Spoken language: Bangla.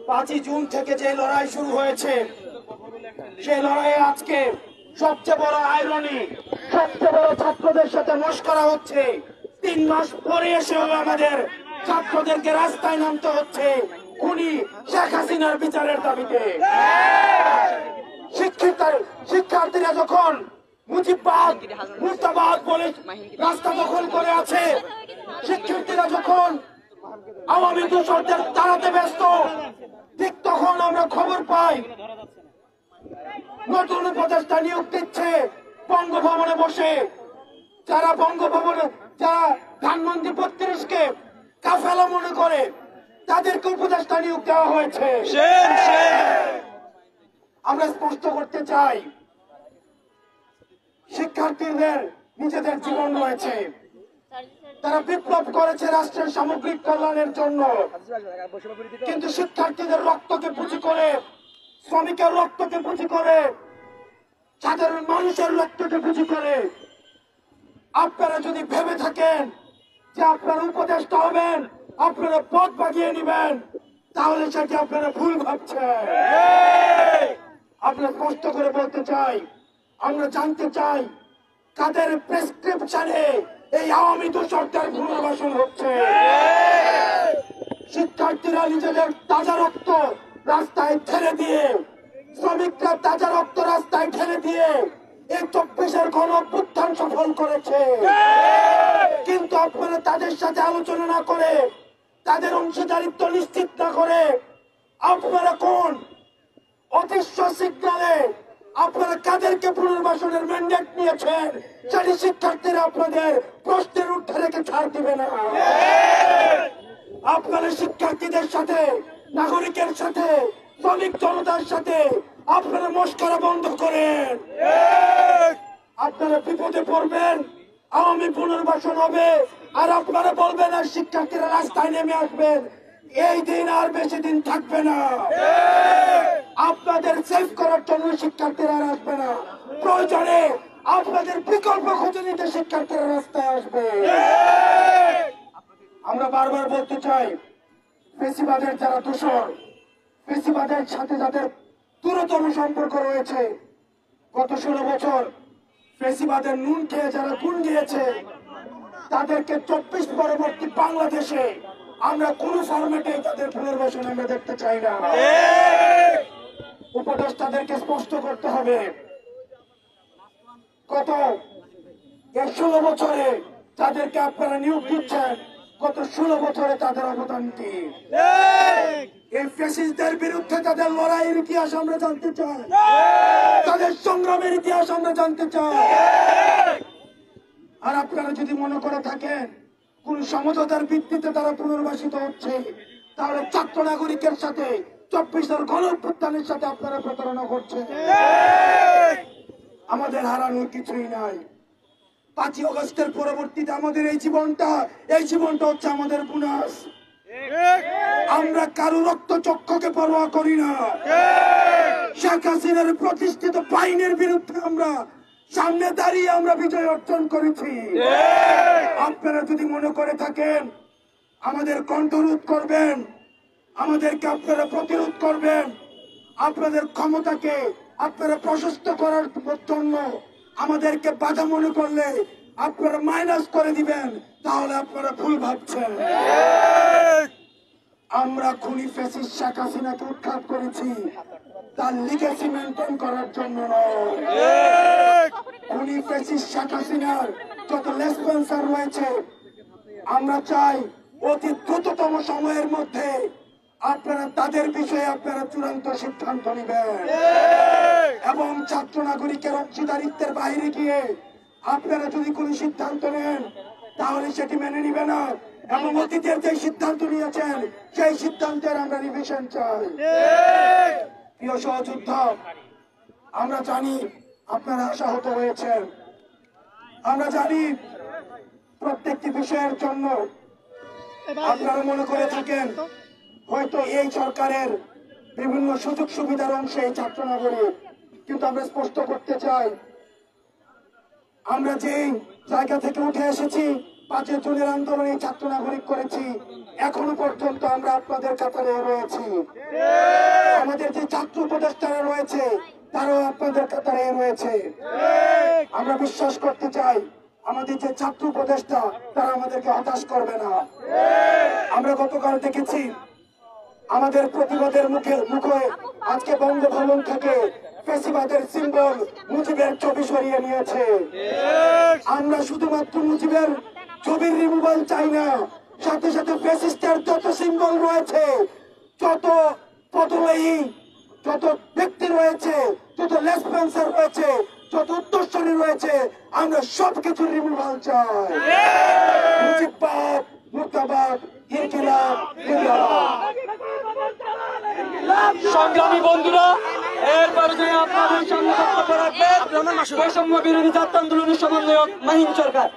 5ই জুন থেকে যে লড়াই শুরু হয়েছে, সেই লড়াইয়ে আজকে সবচেয়ে বড় আইরনি, সবচেয়ে বড় ছাত্রদের সাথে মশকরা হচ্ছে। 3 মাস পরে এসেও আমাদের ছাত্রদেরকে রাস্তায় নামতে হচ্ছে খুনি শেখ হাসিনার বিচারের দাবিতে। শিক্ষার্থীরা যখন মুজিববাদ মুর্দাবাদ বলে রাস্তা দখল করে আছে, শিক্ষার্থীরা যখন আওয়ামী দূষণদের তাড়াতে ব্যস্ত, ঠিক তখন আমরা খবর পাই নতুন উপদেষ্টা নিয়োগ দিচ্ছে বঙ্গভবনে বসে। যারা ধানমন্ত্রী 32-কে কাফেলা মনে করে তাদেরকে উপদেষ্টা নিয়োগ দেওয়া হয়েছে। আমরা স্পষ্ট করতে চাই, শিক্ষার্থীদের নিজেদের জীবন রয়েছে, তারা বিপ্লব করেছে রাষ্ট্রের সামগ্রিক কল্যাণের জন্য, কিন্তু শিক্ষার্থীদের রক্তকে পুঁজি করে, শ্রমিকের রক্তকে পুঁজি করে, সাধারণ মানুষের রক্তকে পুঁজি করে আপনারা যদি ভেবে থাকেন যে আপনারা উপদেষ্টা হবেন, আপনারা পথ বাগিয়ে নেবেন, তাহলে সেটি আপনারা ভুল ভাবছেন। আমরা স্পষ্ট করে বলতে চাই, আমরা জানতে চাই কাদের প্রেসক্রিপশনে এই আওয়ামী দূষণদের পুনর্বাসন হচ্ছে। শিক্ষার্থীরা নিজেদের তাজা রক্ত রাস্তায় ঠেলে দিয়ে, শ্রমিকরা তাজা রক্ত রাস্তায় ঠেলে দিয়ে এই 24-এর গণঅভ্যুত্থান সফল করেছে, কিন্তু আপনারা তাদের সাথে আলোচনা না করে, তাদের অংশীদারিত্ব নিশ্চিত না করে আপনারা কোন অদৃশ্য সিগন্যালে আপনারা কাদেরকে পুনর্বাসনের ম্যান্ডেট নিয়েছেন সেটি শিক্ষার্থীরা আপনাদের প্রশ্নের উত্তর রেখে ছাড় দিবে না। আপনারা শিক্ষার্থীদের সাথে, নাগরিকের সাথে, শ্রমিক জনতার সাথে আপনারা মশকরা বন্ধ করেন। আপনারা বিপদে পড়বেন, আওয়ামী পুনর্বাসন হবে, আর আপনারা বলবেন আর শিক্ষার্থীরা রাস্তায় নেমে আসবেন। এই দিন আর বেশি দিন থাকবে না। আপনাদের সেভ করার জন্য শিক্ষার্থীরা আসবে না, প্রয়োজনে আপনাদের বিকল্প খুঁজে নিতে শিক্ষার্থীরা রাস্তায় আসবে। আমরা বারবার বলতে চাই, ফেসিবাদের যারা দূষণ, ফেসিবাদের সাথে যাদের দূরতম সম্পর্ক রয়েছে, গত 16 বছর ফেসিবাদের নুন খেয়ে যারা গুণ গিয়েছে, তাদেরকে 24 পরবর্তী বাংলাদেশে আমরা কোন ফরম্যাটে তাদের পুনর্বাসন আমরা দেখতে চাই না। উপদেষ্টাদেরকে স্পষ্ট করতে হবে, গত 16 বছরে তাদেরকে আপনারা নিয়োগ দিচ্ছেন, গত 16 বছরে তাদের অবদান কি? এই ফ্যাসিস্টদের বিরুদ্ধে তাদের লড়াইয়ের ইতিহাস আমরা জানতে চাই, তাদের সংগ্রামের ইতিহাস আমরা জানতে চাই। আর আপনারা যদি মনে করে থাকেন কোন সমঝোতার ভিত্তিতে তারা পুনর্বাসিত হচ্ছে, তাহলে ছাত্র নাগরিকের সাথে, 24-এর গণঅভ্যুত্থানের সাথে আপনারা প্রতারণা করছেন। আমাদের হারানোর কিছুই নাই। 5ই আগস্টের পরবর্তীতে আমাদের এই জীবনটা হচ্ছে আমাদের বোনাস। আমরা কারো রক্ত চক্ষুকে পরোয়া করি না। শেখ হাসিনার প্রতিষ্ঠিত বাহিনীর বিরুদ্ধে আমরা সামনে দাঁড়িয়ে আমরা বিজয় অর্জন করেছি। আপনারা যদি মনে করে থাকেন আমাদের কণ্ঠরোধ করবেন, আমাদেরকে আপনারা প্রতিরোধ করবেন, আপনাদের ক্ষমতাকে আপনারা প্রশস্ত করার জন্য আমাদেরকে বাধা মনে করলে আপনারা মাইনাস করে দিবেন, তাহলে আপনারা ভুল ভাবছেন। আমরা খুনি ফ্যাসিস্ট শেখ হাসিনাকে উৎখাত করেছি তার লিগেসি মেনটেন করার জন্য নয়। খুনি ফ্যাসিস্ট শেখ হাসিনার যত রেসপন্সার রয়েছে, আমরা চাই অতি দ্রুততম সময়ের মধ্যে আপনারা তাদের বিষয়ে আপনারা চূড়ান্ত সিদ্ধান্ত নেবেন এবং ছাত্র নাগরিকের অংশীদারিত্বের বাইরে গিয়ে আপনারা যদি কোন সিদ্ধান্ত নেন তাহলে সেটি মেনে নিবে না এবং অতীতের যে সিদ্ধান্ত নিয়েছেন সেই সিদ্ধান্তের আমরা রিভিশন চাই। প্রিয় সহযোদ্ধা, আমরা জানি আপনারা আশাহত হয়েছেন, আমরা জানি প্রত্যেকটি বিষয়ের জন্য আপনারা মনে করে থাকেন হয়তো এই সরকারের বিভিন্ন সুযোগ সুবিধার অংশে ছাত্র নাগরিক, কিন্তু আমরা স্পষ্ট করতে চাই আমরা যে জায়গা থেকে উঠে এসেছি 5 জুনের আন্দোলনে ছাত্র নাগরিক করেছি, এখনো পর্যন্ত আমরা আপনাদের কাতারে রয়েছি। আমাদের যে ছাত্র উপদেষ্টারা রয়েছে তারাও আপনাদের কাতারে রয়েছে। আমরা বিশ্বাস করতে চাই আমাদের যে ছাত্র উপদেষ্টা তারা আমাদেরকে হতাশ করবে না। আমরা গতকাল দেখেছি আমাদের প্রতিবাদের মুখে আজকে বঙ্গভবন থেকে ফ্যাসিবাদের সিম্বল মুজিবের ছবি সরিয়ে নিয়েছে। আমরা শুধুমাত্র মুজিবের ছবির রিমুভাল চাই না, সাথে সাথে ফ্যাসিস্টের যত সিম্বল রয়েছে, যত পদলয়ী, যত ব্যক্তি রয়েছে, যত লেসপেন্সার রয়েছে, যত উত্তরসূরি রয়েছে, আমরা সবকিছু রিমুভাল চাই। মুজিববাদ মুর্দাবাদ, ইনকিলাব জিন্দাবাদ। সংগ্রামী বন্ধুরা, এরপরে যে আপনাদের সামনে বক্তব্য রাখবেন বৈষম্য বিরোধী ছাত্র আন্দোলনের সমন্বয়ক মাহিন সরকার।